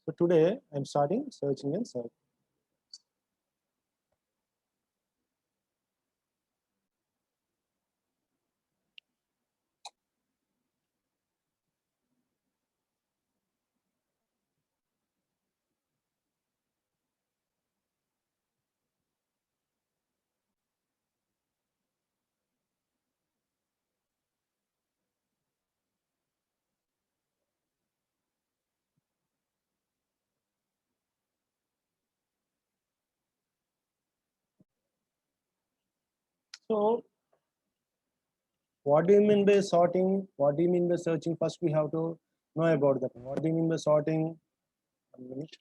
So today I'm starting searching and search. So what do you mean by sorting? What do you mean by searching? First we have to know about that. What do you mean by sorting? 1 minute.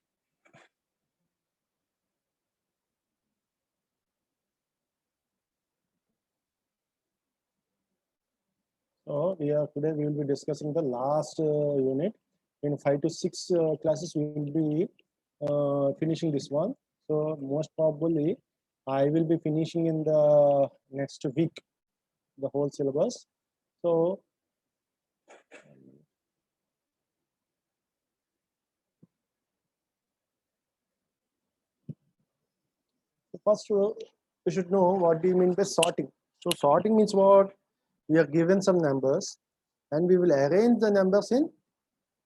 So today we will be discussing the last unit. In 5 to 6 classes we will be finishing this one. So most probably I will be finishing in the next week the whole syllabus. So first we should know what do you mean by sorting. So sorting means what? We are given some numbers and we will arrange the numbers in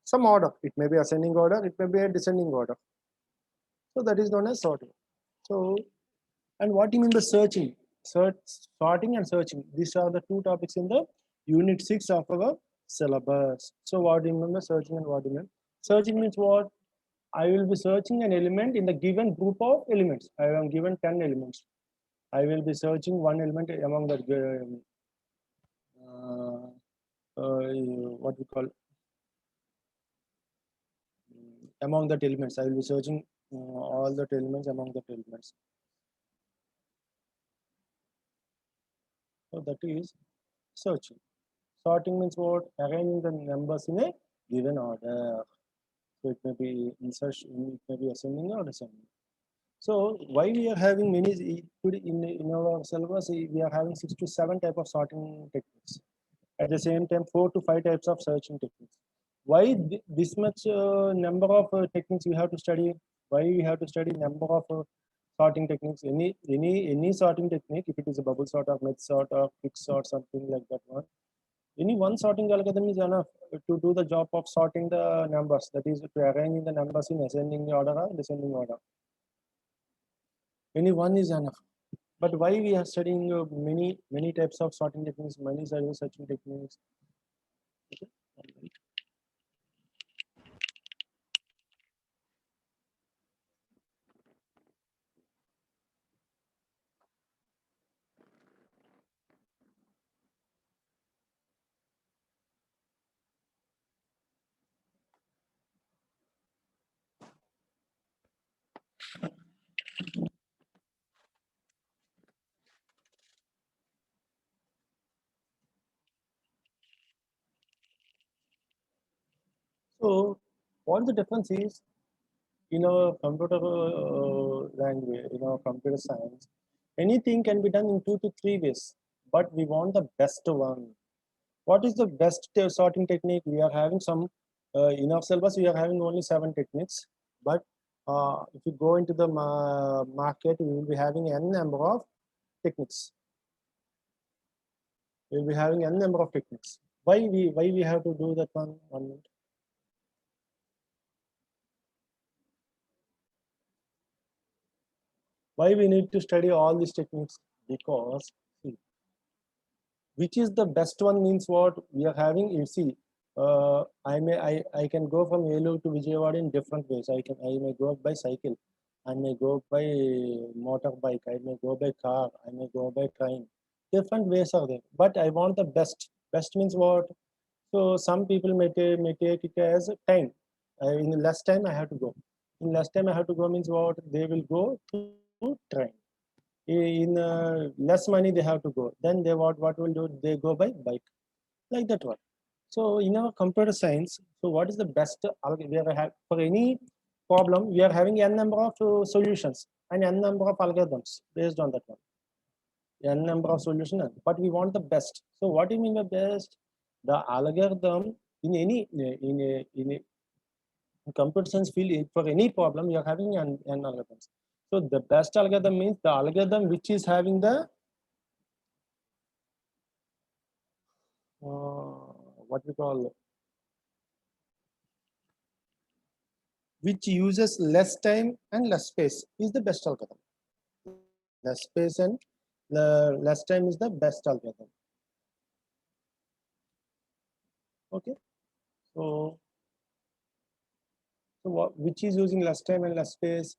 some order. It may be ascending order, it may be a descending order. So that is known as sorting. So, and what do you mean by searching? Sorting and searching. These are the two topics in the unit 6 of our syllabus. So what do you mean by searching and what do you mean? Searching means what? I will be searching an element in the given group of elements. I am given 10 elements. I will be searching one element among the what we call among the elements. I will be searching all the elements among the elements. So that is searching. Sorting means what? Arranging the numbers in a given order. So it may be insertion, it may be ascending or descending. So why we are having many in our syllabus? We are having 6 to 7 type of sorting techniques. At the same time, 4 to 5 types of searching techniques. Why this much number of techniques we have to study? Why we have to study number of sorting techniques? Any sorting technique, if it is a bubble sort or meth sort or quick sort, something like that one. Any one sorting algorithm is enough to do the job of sorting the numbers. That is to arranging the numbers in ascending order or descending order. Any one is enough. But why we are studying many types of sorting techniques, many searching techniques? Okay. So what the difference is in our computer language, in our computer science, anything can be done in 2 to 3 ways, but we want the best one. What is the best sorting technique? We are having some in our syllabus. We are having only 7 techniques, but if you go into the market, we will be having n number of techniques. We will be having n number of techniques. Why we have to do that one? 1 minute. Why we need to study all these techniques? Because see, which is the best one means what we are having. You see, I can go from Yellow to Vijayawada in different ways. I may go by cycle, I may go by motorbike, I may go by car, I may go by train. Different ways are there, but I want the best. Best means what? So some people may take it as a time. In less time I have to go. In less time I have to go means what? They will go to train. In less money they have to go. Then they what will do? They go by bike, like that one. So in our computer science, so what is the best? We are for any problem we are having n number of solutions and n number of algorithms based on that one. N number of solutions, but we want the best. So what do you mean by best? The algorithm in any in a In computer science field, for any problem, you are having n algorithms. So the best algorithm means the algorithm which is having the what we call, which uses less time and less space is the best algorithm. Less space and less time is the best algorithm. Okay, so which is using less time and less space,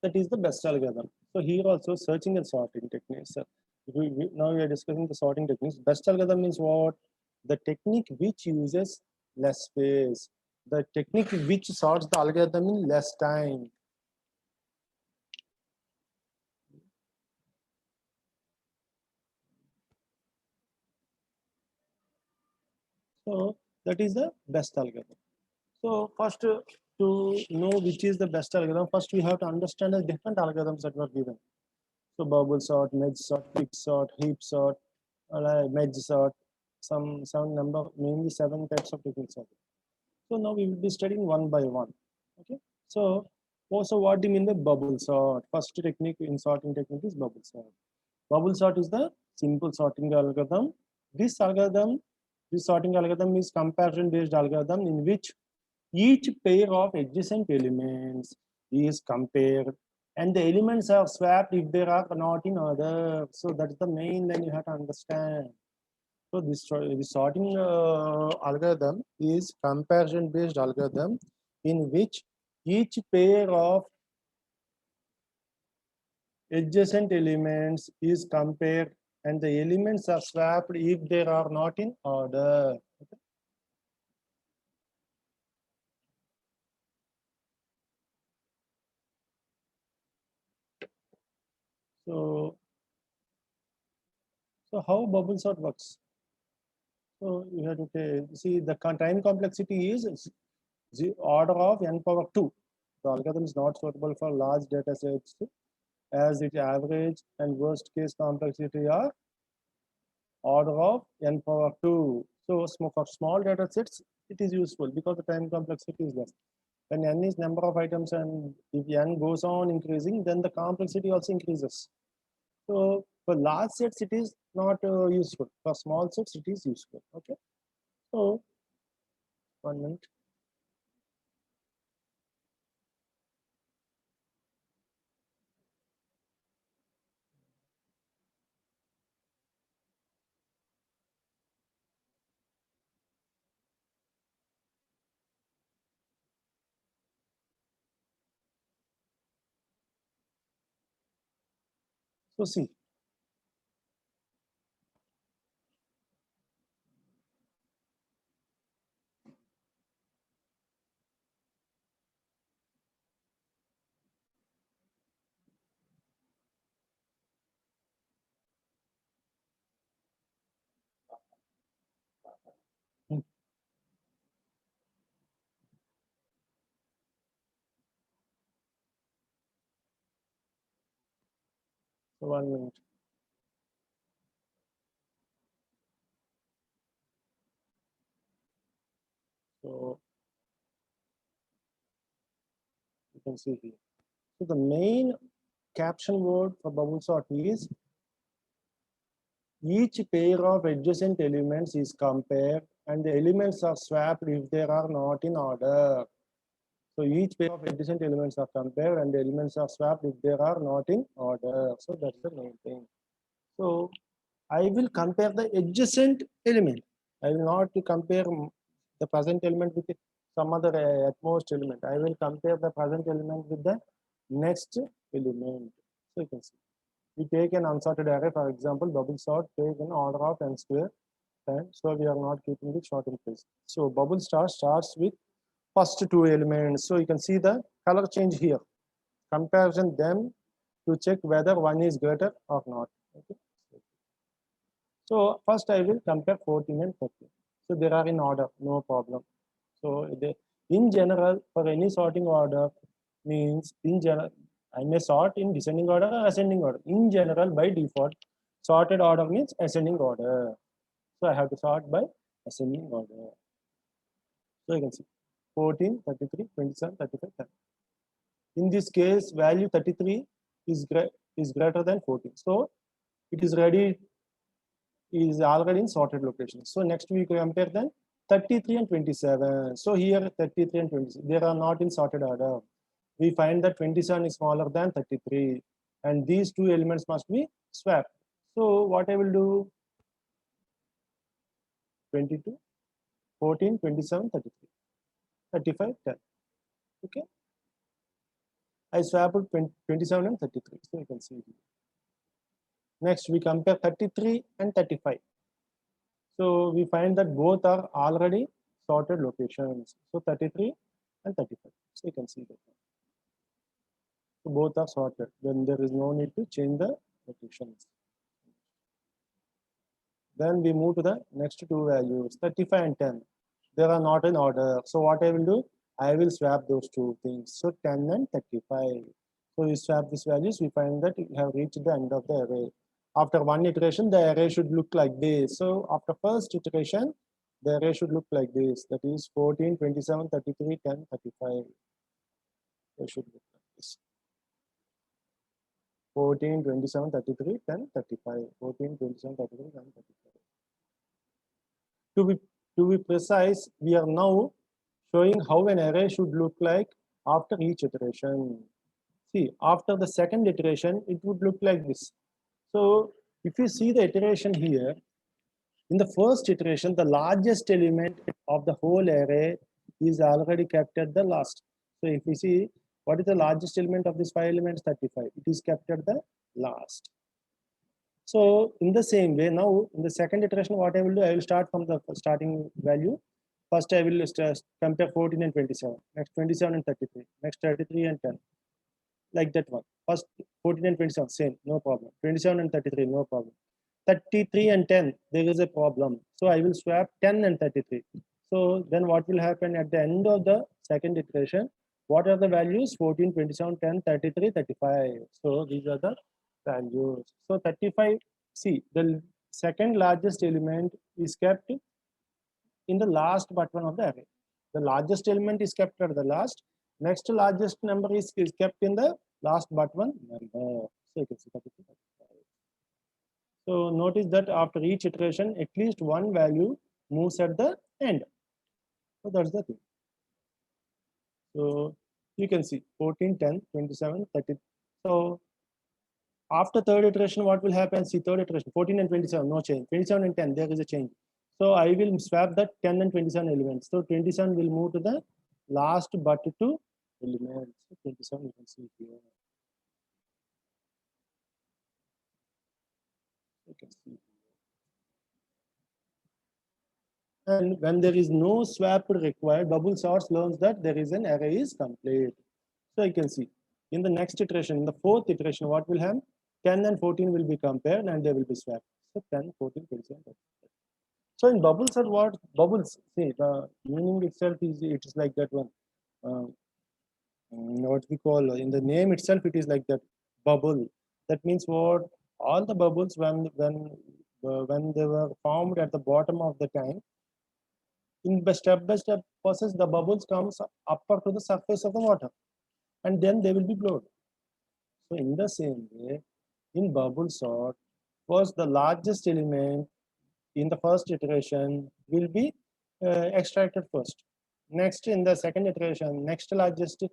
that is the best algorithm. So here also searching and sorting techniques. Now we are discussing the sorting techniques. Best algorithm means what? The technique which uses less space. The technique which sorts the algorithm in less time. So that is the best algorithm. So first, to know which is the best algorithm, first we have to understand the different algorithms that were given. So bubble sort, merge sort, quick sort, heap sort, merge sort, some number, mainly 7 types of techniques. So now we will be studying one by one. Okay. So also, what do you mean by bubble sort? First technique in sorting technique is bubble sort. Bubble sort is the simple sorting algorithm. This sorting algorithm is comparison based algorithm in which each pair of adjacent elements is compared and the elements are swapped if they are not in order. So that's the main line you have to understand. So this sorting algorithm is comparison based algorithm in which each pair of adjacent elements is compared and the elements are swapped if they are not in order. Okay. So how bubble sort works? So you have to see the time complexity is the order of n power 2. The algorithm is not suitable for large data sets as its average and worst case complexity are order of n power 2. So for small data sets, it is useful because the time complexity is less. When n is number of items and if n goes on increasing, then the complexity also increases. So for large sets, it is not useful. For small sets, it is useful. Okay. So 1 minute. So see. Hmm. So 1 minute. So you can see here. So the main caption word for bubble sort is each pair of adjacent elements is compared and the elements are swapped if they are not in order. So each pair of adjacent elements are compared and the elements are swapped if they are not in order. So that's the main thing. So I will compare the adjacent element. I will not compare the present element with some other at most element. I will compare the present element with the next element. So you can see. We take an unsorted array, for example, bubble sort, take an order of n square, and so we are not keeping the short in place. So bubble sort starts with first two elements. So you can see the color change here. Comparison them to check whether one is greater or not. Okay. So first I will compare 14 and 13. So they are in order, no problem. So in general, for any sorting order means in general, I may sort in descending order or ascending order. In general, by default, sorted order means ascending order. So I have to sort by ascending order. So you can see. 14, 33, 27, 35, 10. In this case, value 33 is greater than 14. So it is already in sorted location. So next we compare then 33 and 27. So here 33 and 27, they are not in sorted order. We find that 27 is smaller than 33, and these two elements must be swapped. So what I will do, 22, 14, 27, 33, 35, 10. Okay. I swapped 27 and 33. So you can see here. Next, we compare 33 and 35. So we find that both are already sorted locations. So 33 and 35. So you can see that. So both are sorted. Then there is no need to change the locations. Then we move to the next two values, 35 and 10. They are not in order. So what I will do, I will swap those two things. So 10 and 35. So we swap these values, we find that we have reached the end of the array. After one iteration, the array should look like this. So after first iteration, the array should look like this. That is 14, 27, 33, 10, 35. They should look like this. 14, 27, 33, 10, 35. 14, 27, 33, 10, 35. To be precise, we are now showing how an array should look like after each iteration. See, after the second iteration, it would look like this. So if you see the iteration here, in the first iteration, the largest element of the whole array is already kept at the last. So if we see, what is the largest element of this 5 elements? 35. It is kept at the last. So in the same way, now in the second iteration, what I will do, I will start from the starting value. First, I will compare 14 and 27. Next, 27 and 33. Next, 33 and 10. Like that one. First, 14 and 27, same, no problem. 27 and 33, no problem. 33 and 10, there is a problem. So I will swap 10 and 33. So then what will happen at the end of the second iteration? What are the values? 14, 27, 10, 33, 35. So these are the values. So 35, see, the second largest element is kept in the last button of the array. The largest element is kept at the last. Next largest number is kept in the last but one number. So you can see 33, 35. So notice that after each iteration, at least one value moves at the end. So that's the thing. So you can see 14, 10, 27, 30. So after third iteration, what will happen? See, third iteration, 14 and 27, no change. 27 and 10, there is a change. So I will swap that 10 and 27 elements. So 27 will move to the last but two elements. So 27 you can see here. You can see. And when there is no swap required, bubble sorts learns that there is an array is complete. So you can see in the next iteration, in the fourth iteration, what will happen? 10 and 14 will be compared and they will be swapped. So 10, 14, 27. So in bubbles are what? Bubbles. See, the meaning itself is it is like that one. What we call in the name itself, it is like that bubble. That means what? All the bubbles when they were formed at the bottom of the tank, in the step-by-step process, the bubbles comes upper to the surface of the water, and then they will be blown. So in the same way, in bubble sort, first the largest element in the first iteration will be extracted first. Next, in the second iteration, next largest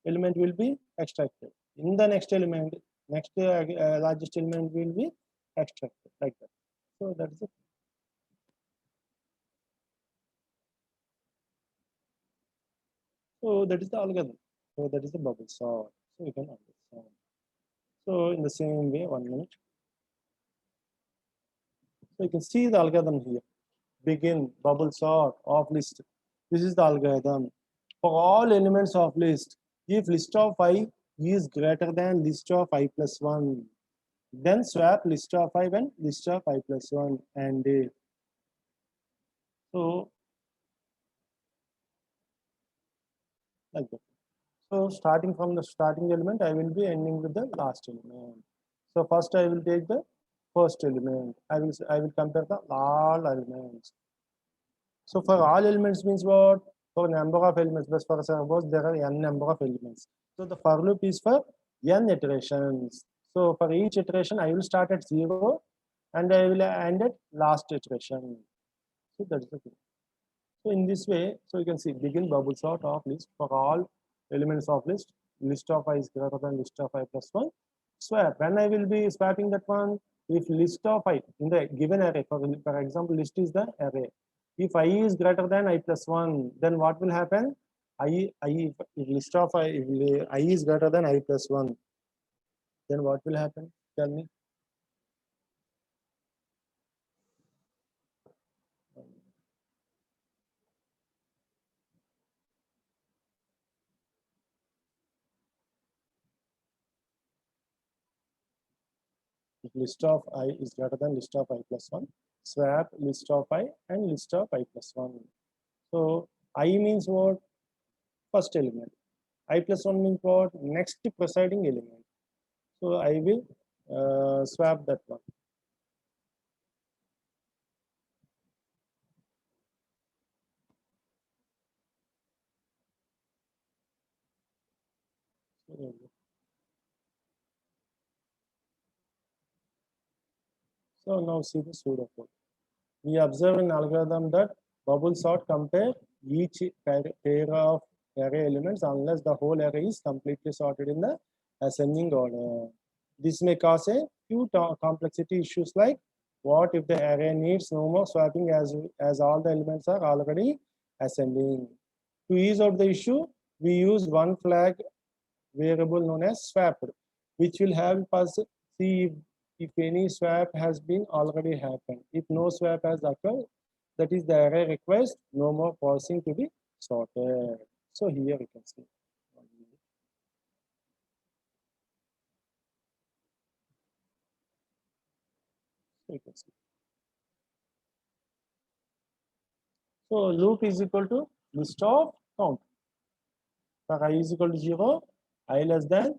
element will be extracted. In the next element, next largest element will be extracted, like that. So that is it. So that is the algorithm. So that is the bubble sort. So you can understand. So in the same way, 1 minute. So you can see the algorithm here. Begin, bubble sort, of list. This is the algorithm. For all elements of list, if list of I is greater than list of I plus 1, then swap list of I and list of I plus 1 and so like that. So starting from the starting element, I will be ending with the last element. So first I will take the first element. I will compare the all elements. So for all elements means what? for number of elements, but for suppose there are n number of elements. So the for loop is for n iterations. So for each iteration, I will start at 0 and I will end at last iteration. So that's the thing. So in this way, so you can see begin bubble sort of list for all elements of list. List of I is greater than list of I plus 1. Swap. When I will be swapping that one, if list of I in the given array, for example, list is the array. If I is greater than I plus 1, then what will happen? If list of if I is greater than I plus 1, then what will happen? Tell me. If list of I is greater than list of I plus 1, swap list of I and list of I plus 1. So I means what? First element. I plus 1 means what? Next preceding element. So I will swap that one. So now see the pseudocode. We observe in algorithm that bubble sort compare each pair of array elements unless the whole array is completely sorted in the ascending order. This may cause a few complexity issues like what if the array needs no more swapping as all the elements are already ascending. To ease out the issue, we use one flag variable known as swapped, which will help us see if any swap has been already happened. If no swap has occurred, that is the array requires no more parsing to be sorted. So here you can see. So you can see. So loop is equal to list of count. For I is equal to 0, I less than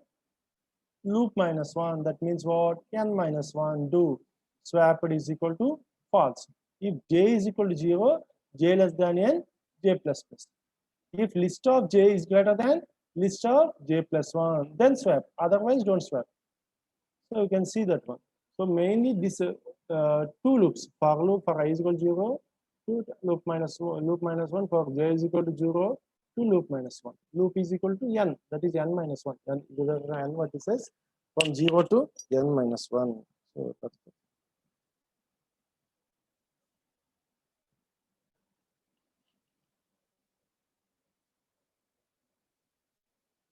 loop minus 1. That means what? N minus 1 do. Swapped is equal to false. If j is equal to 0, j less than n, j plus plus. If list of j is greater than list of j plus 1, then swap. Otherwise, don't swap. So you can see that one. So mainly this two loops, for loop for I is equal to 0, to loop minus 1 for j is equal to 0, to loop minus 1. Loop is equal to n, that is n minus 1. N vertices from 0 to n minus 1. So that's it.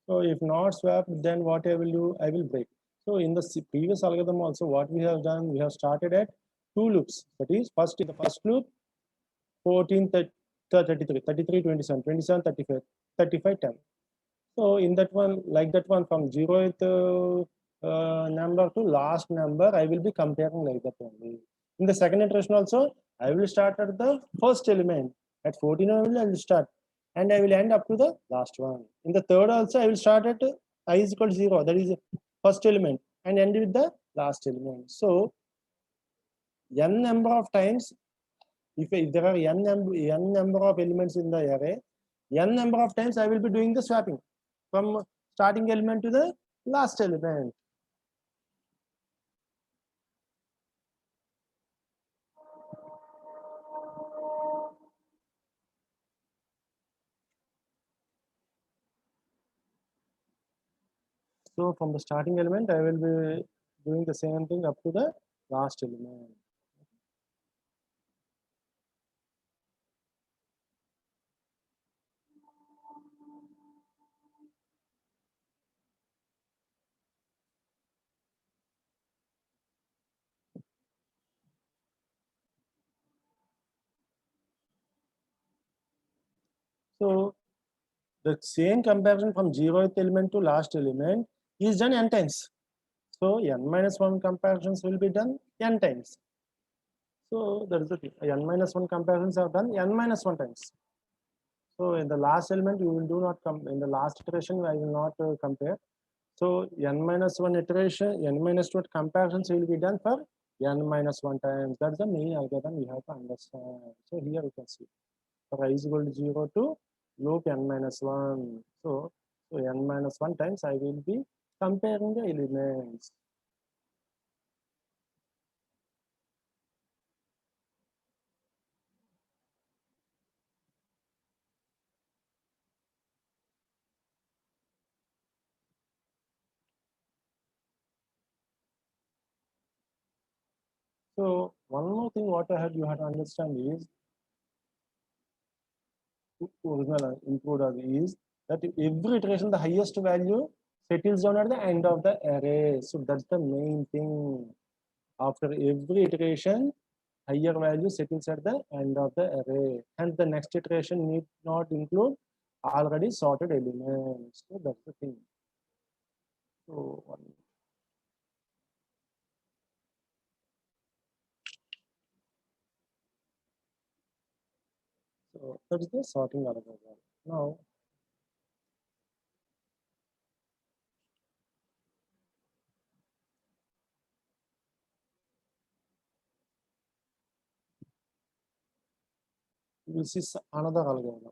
So if not swapped, then what I will do, I will break. So in the previous algorithm also, what we have done, we have started at two loops. That is, first in the first loop, 14, 33, 33, 27, 27, 35, 35, 10. So in that one, like that one, from 0th number to last number, I will be comparing like that only. In the second iteration also, I will start at the first element. At 14 I will start. And I will end up to the last one. In the third also, I will start at I is equal to 0. That is the first element. And end with the last element. So n number of times, if there are n number of elements in the array, n number of times I will be doing the swapping from starting element to the last element. So from the starting element, I will be doing the same thing up to the last element. So the same comparison from 0th element to last element is done n times. So n minus 1 comparisons will be done n times. So that is the thing. N minus 1 comparisons are done n minus 1 times. So in the last element, you will do not come in the last iteration. I will not compare. So n minus 1 iteration, n minus 2 comparisons will be done for n minus 1 times. That's the main algorithm we have to understand. So here you can see for I is equal to 0 to loop n minus 1. So n minus 1 times I will be comparing the elements. So one more thing what you have to understand is original improved is that every iteration the highest value settles down at the end of the array. So that's the main thing. After every iteration, higher value settles at the end of the array, and the next iteration need not include already sorted elements. So that's the thing. So, so that is the sorting algorithm. Now, we will see another algorithm.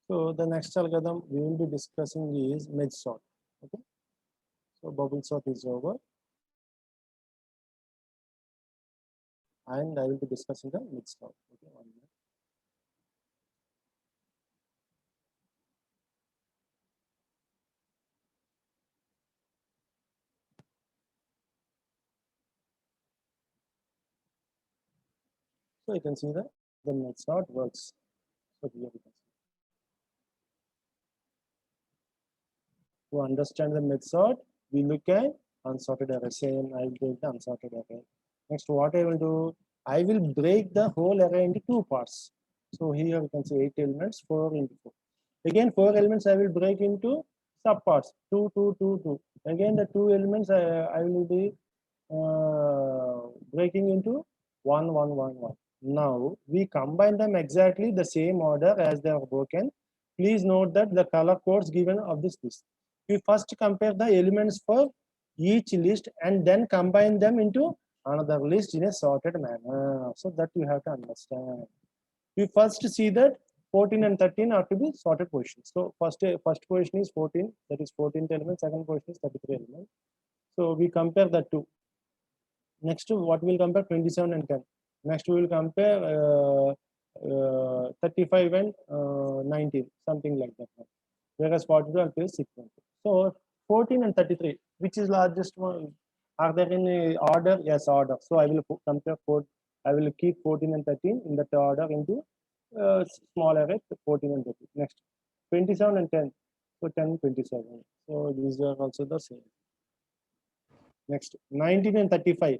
So the next algorithm we will be discussing is merge sort. Okay. So bubble sort is over, and I will be discussing the merge sort. Okay. 1 minute. So you can see that the merge sort works. So here we can see. To understand the method, we look at unsorted array. Same, I will take the unsorted array. Next, what I will do, I will break the whole array into two parts. So here you can see 8 elements, 4 into 4. Again, 4 elements I will break into subparts, 2, 2, 2, 2. Again, the 2 elements I will be breaking into 1, 1, 1, 1. Now, we combine them exactly the same order as they are broken. Please note that the color codes given of this list. We first compare the elements for each list and then combine them into another list in a sorted manner. So that you have to understand. We first see that 14 and 13 are to be sorted positions. So first position is 14, that is 14th element. Second position is 33 element. So we compare the two. Next, what we'll compare 27 and 10. Next, we will compare 35 and 19, something like that. Whereas 42 and 6. So 14 and 33, which is largest one? Are there in order? Yes, order. So I will compare 4. I will keep 14 and 13 in that order into small array 14 and 13. Next, 27 and 10. So 10, 27. So these are also the same. Next, 19 and 35.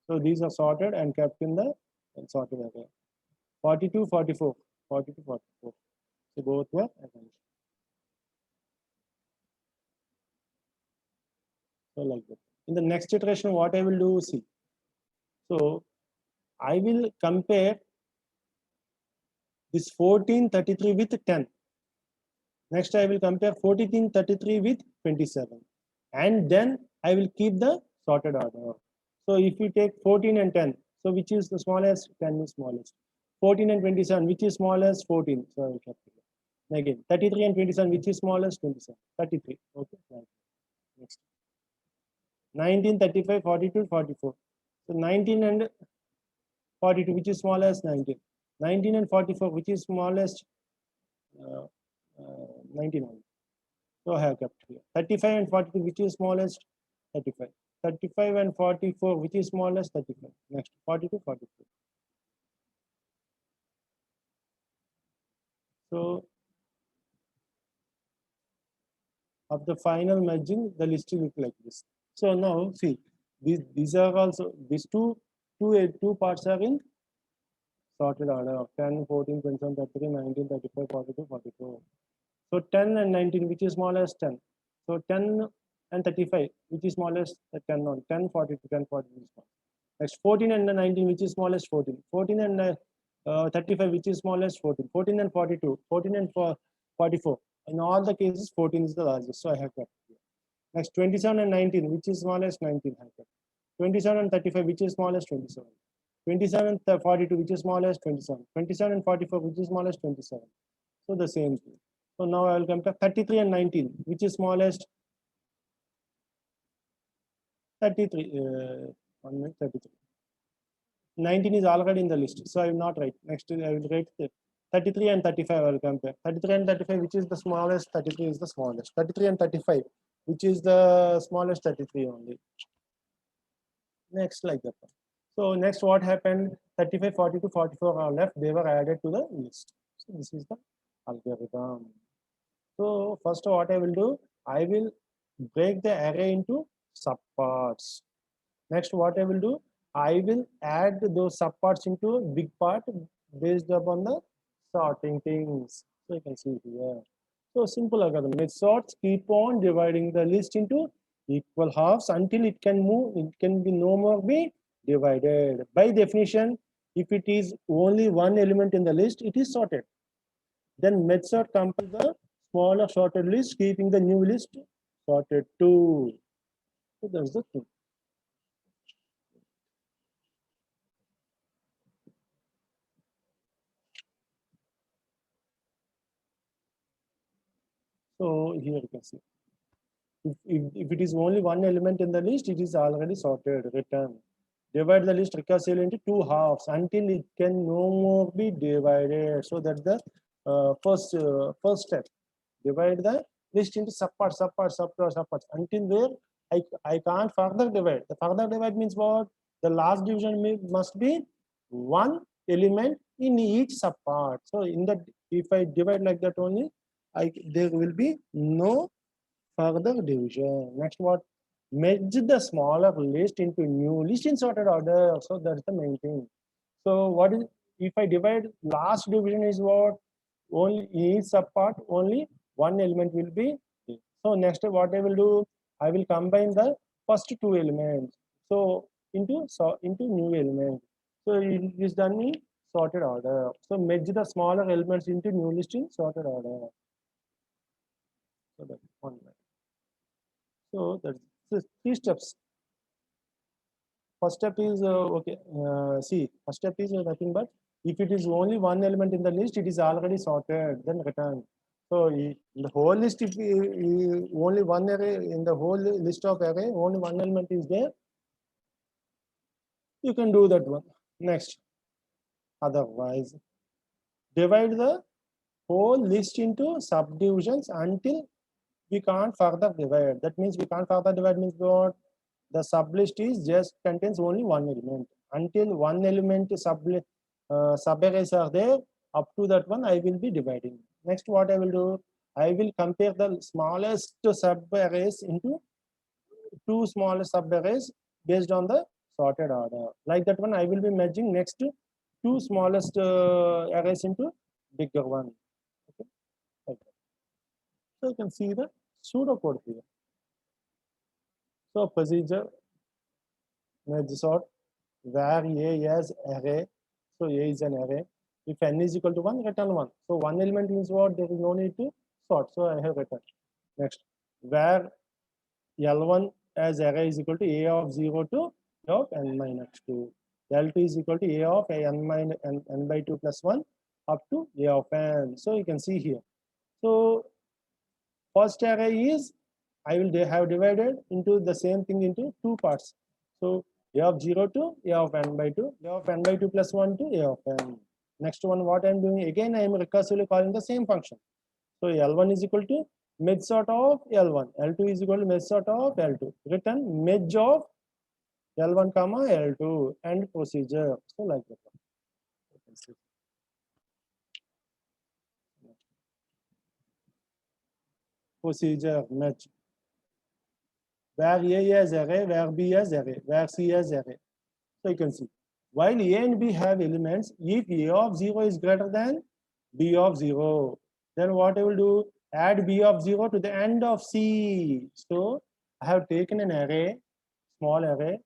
So these are sorted and kept in the sorted array. 42, 44. 42, 44. So both were arranged. So like that. In the next iteration, what I will do, see. So I will compare this 1433 with 10. Next, I will compare 1433 with 27. And then I will keep the sorted order. So if you take 14 and 10, so which is the smallest? 10 is smallest. 14 and 27, which is smallest? 14. So I will keep it. Again, 33 and 27, which is smallest? 27. 33. Okay. Next. 19, 35, 42, 44. So 19 and 42, which is smallest? 19. 19 and 44, which is smallest? Uh, 99. So I have kept here. 35 and 42, which is smallest? 35. 35 and 44, which is smallest? 35. Next, 42, 44. So of the final merging, the list will look like this. So now see, these are also these two two parts are in sorted order: 10, 14, 27, 33, 19, 35, 42, 44. So 10 and 19, which is smallest? 10. So 10 and 35, which is smallest? 10 on 10, 42, 10, 40 is small. Next 14 and 19, which is smallest? 14. 14 and 35, which is smallest? 14. 14 and 42, 14 and 44. In all the cases, 14 is the largest. So I have kept here. Next 27 and 19, which is smallest? 19 I have kept. 27 and 35, which is smallest? 27. 27 and 42, which is smallest? 27. 27 and 44, which is smallest? 27. So the same thing. So now I will compare 33 and 19, which is smallest? 33. 33. 19 is already in the list, so I will not write. Next, I will write 33 and 35. I will compare 33 and 35, which is the smallest? 33 is the smallest. 33 and 35, which is the smallest? 33 only. Next, like that. So next, what happened? 35, 42, 44 are left. They were added to the list. So this is the algorithm. So first, what I will do, I will break the array into subparts. Next, what I will do, I will add those subparts into a big part based upon the sorting things. So you can see here. So simple algorithm. Methods keep on dividing the list into equal halves until it can move. It can be no more be divided. By definition, if it is only one element in the list, it is sorted. Then method compile the smaller sorted list, keeping the new list sorted too. So that's the thing. So here you can see. If it is only one element in the list, it is already sorted, return. Divide the list recursively into two halves until it can no more be divided. So that's the first step. Divide the list into subparts until where I can't further divide. The further divide means what? The last division must be one element in each subpart. So in that, if I divide like that only, there will be no further division. Next, what? Merge the smaller list into new list in sorted order. So that's the main thing. So what is, if I divide last division is what? Only each subpart, only one element will be. So next, what I will do, I will combine the first two elements. So into new element. So it is done in sorted order. So merge the smaller elements into new list in sorted order. So that's one. So that's three steps. First step is okay. See, first step is nothing but if it is only one element in the list, it is already sorted. Then return. So in the whole list, if only one array in the whole list of array, only one element is there, you can do that one. Next, otherwise, divide the whole list into subdivisions until we can't further divide. That means we can't further divide means what? The sublist is just contains only one element. Until one element subarrays are there, up to that one I will be dividing. Next, what I will do, I will compare the smallest subarrays into two smaller subarrays based on the sorted order. Like that one, I will be merging next to two smallest arrays into bigger one. Okay, like that. So you can see the pseudocode here. So procedure merge sort where A as array. So A is an array. If n is equal to 1, return 1. So one element means what? There is no need to sort. So I have returned. Next, where L1 as array is equal to A of 0 to A of n minus 2. L2 is equal to A of n by 2 plus 1 up to A of n. So you can see here. So first array is, I will have divided into the same thing into two parts. So A of 0 to A of n by 2, A of n by 2 plus 1 to A of n. Next one, what I am doing, again I am recursively calling the same function. So L1 is equal to merge sort of L1, L2 is equal to merge sort of L2. Return merge of L1 comma L2 and procedure. So like that. Procedure merge. Where A as array, where B as array, where C as array. So you can see. While A and B have elements, if A of 0 is greater than B of 0, then what I will do? Add B of 0 to the end of C. So I have taken an array, small array.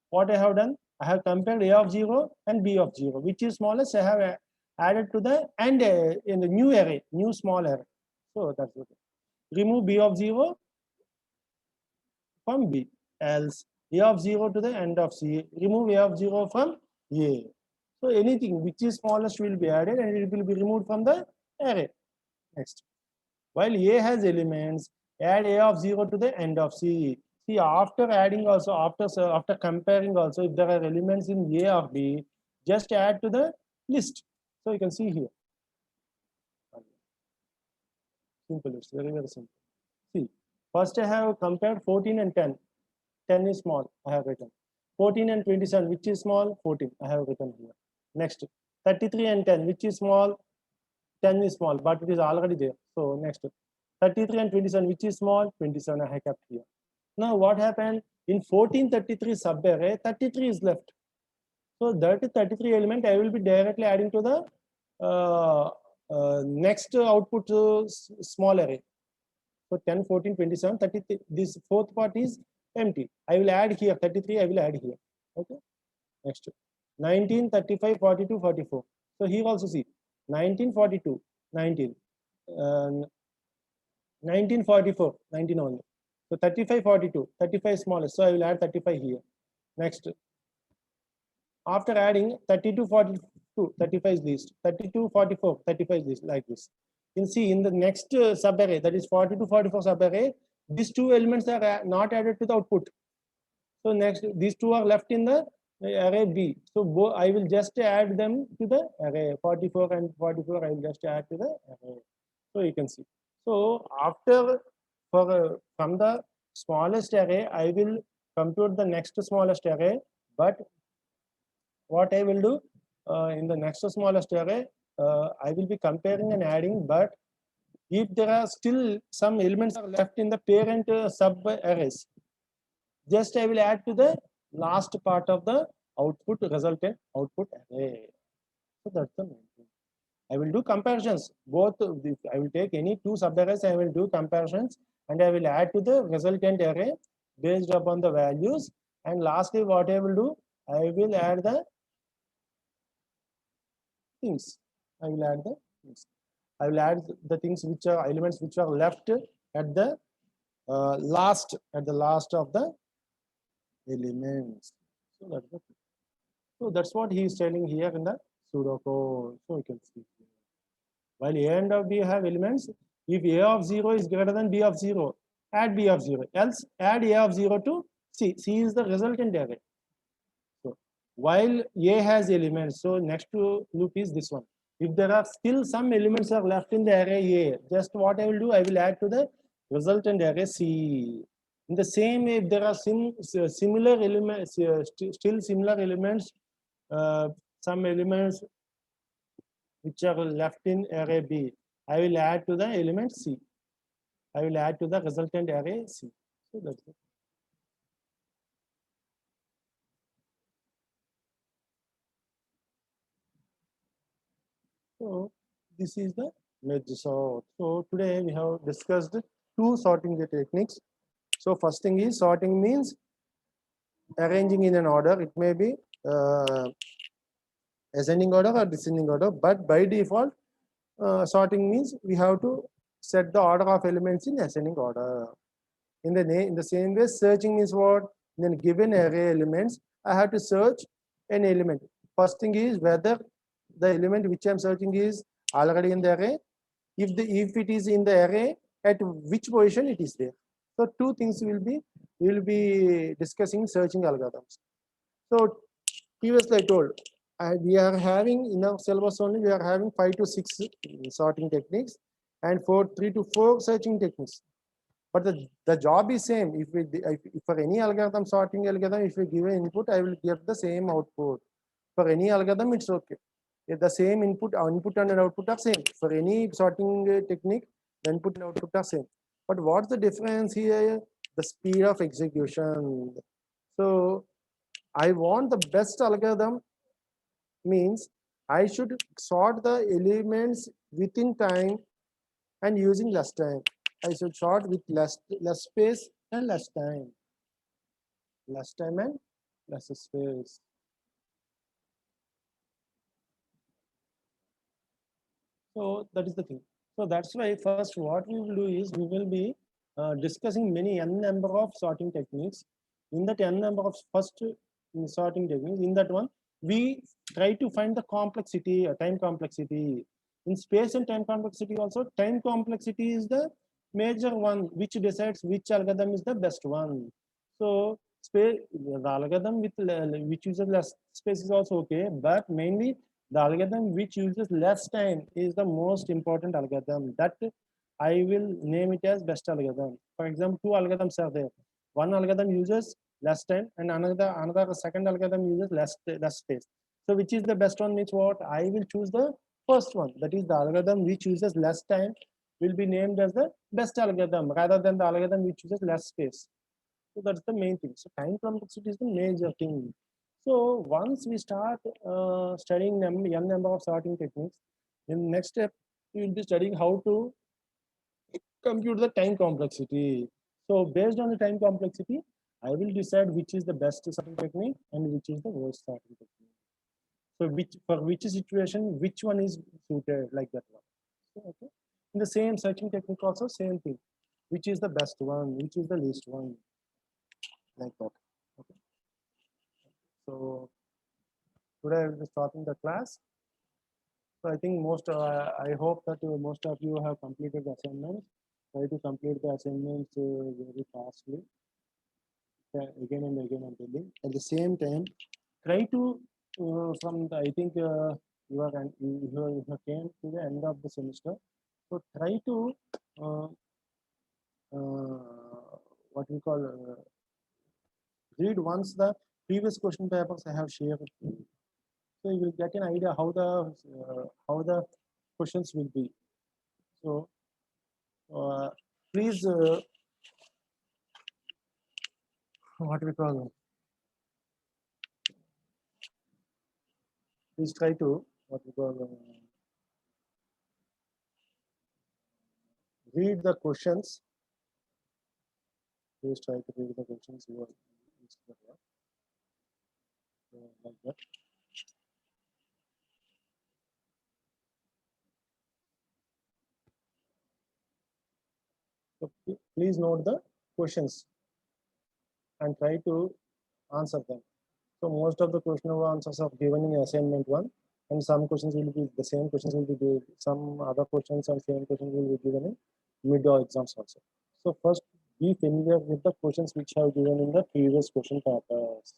What I have done? I have compared A of 0 and B of 0. Which is smallest? I have added to the end in the new array, new small array. So that's okay. Remove B of 0 from B. Else A of 0 to the end of C. Remove A of 0 from A. So anything which is smallest will be added and it will be removed from the array. Next. While A has elements, add A of 0 to the end of C. See, after adding also, after comparing also, if there are elements in A or B, just add to the list. So you can see here. Simple, it's very, very simple. See, first I have compared 14 and 10. 10 is small, I have written. 14 and 27, which is small? 14, I have written here. Next, 33 and 10, which is small? 10 is small, but it is already there. So next, 33 and 27, which is small? 27, I have kept here. Now what happened? In 1433 subarray, 33 is left. So that 33 element I will be directly adding to the next output small array. So 10, 14, 27, 33. This fourth part is empty. I will add here 33. I will add here. Okay. Next 19, 35, 42, 44. So here also see 19, 42, 19, 1944, 19 only. So 35, 42, 35 smallest. So I will add 35 here. Next, after adding 32, 42, 35 is least. 32, 44, 35 is least, like this. You can see in the next subarray, that is 42, 44 subarray, these two elements are not added to the output. So next, these two are left in the array B. So I will just add them to the array 44 and 44. I will just add to the array. So you can see. So after from the smallest array, I will compute the next smallest array. But what I will do in the next smallest array, I will be comparing and adding. But if there are still some elements are left in the parent sub arrays, just I will add to the last part of the output resultant output array. So that's the main thing. I will do comparisons. Both I will take any two subarrays, I will do comparisons and I will add to the resultant array based upon the values. And lastly, what I will do, I will add the things. I will add the things. I will add the things which are elements which are left at the last of the elements. So that's what he is telling here in the pseudocode. So you can see here. While A and B have elements, if A of 0 is greater than B of 0, add B of 0. Else add A of 0 to C. C is the resultant array. So while A has elements, so next to loop is this one. If there are still some elements are left in the array A, just what I will do, I will add to the resultant array C. In the same way, if there are similar elements, still similar elements, some elements which are left in array B, I will add to the element C. I will add to the resultant array C. So that's it. So this is the merge sort. So today we have discussed two sorting techniques. So first thing is sorting means arranging in an order. It may be ascending order or descending order, but by default, sorting means we have to set the order of elements in ascending order. In the same way, searching means what? In a given array elements, I have to search an element. First thing is whether the element which I'm searching is already in the array. If it is in the array, at which position it is there. So two things we will be discussing searching algorithms. So previously I told we are having in our syllabus only we are having 5 to 6 sorting techniques and 3 to 4 searching techniques. But the job is same. If for any algorithm, sorting algorithm, if we give an input, I will get the same output. For any algorithm, it's okay. If the same input and output are same. For any sorting technique, the input and output are same. But what's the difference here? The speed of execution. So I want the best algorithm means I should sort the elements within time and using less time. I should sort with less space and less time. Less time and less space. So that is the thing. So that's why first what we will do is we will be discussing many n number of sorting techniques. In that n number of first sorting techniques, in that one we try to find the complexity, time complexity. In space and time complexity also, time complexity is the major one which decides which algorithm is the best one. So space, the algorithm with which uses less space is also okay, but mainly the algorithm which uses less time is the most important algorithm. That I will name it as best algorithm. For example, two algorithms are there. One algorithm uses less time and another second algorithm uses less space. So which is the best one means what? I will choose the first one. That is the algorithm which uses less time will be named as the best algorithm rather than the algorithm which uses less space. So that's the main thing. So time complexity is the major thing. So once we start studying n number of sorting techniques, in next step we will be studying how to compute the time complexity. So based on the time complexity, I will decide which is the best sorting technique and which is the worst sorting technique. So which for which situation, which one is suited like that one. So, okay. In the same searching technique also same thing. Which is the best one, which is the least one, like that. Okay. So today I will be starting the class. So I think I hope that most of you have completed the assignments. Try to complete the assignments very fastly, again and again I'm telling. At the same time, try to from the, I think you came to the end of the semester. So try to uh, what we call read once the previous question papers I have shared. So you will get an idea how the questions will be. So please what we call please try to what we call read the questions. Please try to read the questions you are like that. So please note the questions and try to answer them. So most of the question answers are given in assignment 1, and some questions will be the same questions will be given, some other questions and same questions will be given in mid-year exams also. So first be familiar with the questions which have given in the previous question papers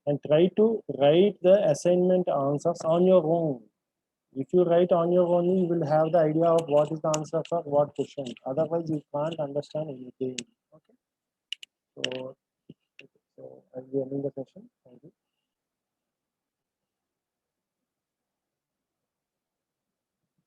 and try to write the assignment answers on your own. If you write on your own, you will have the idea of what is the answer for what question. Otherwise, you can't understand anything. Okay. So I'll be ending the session.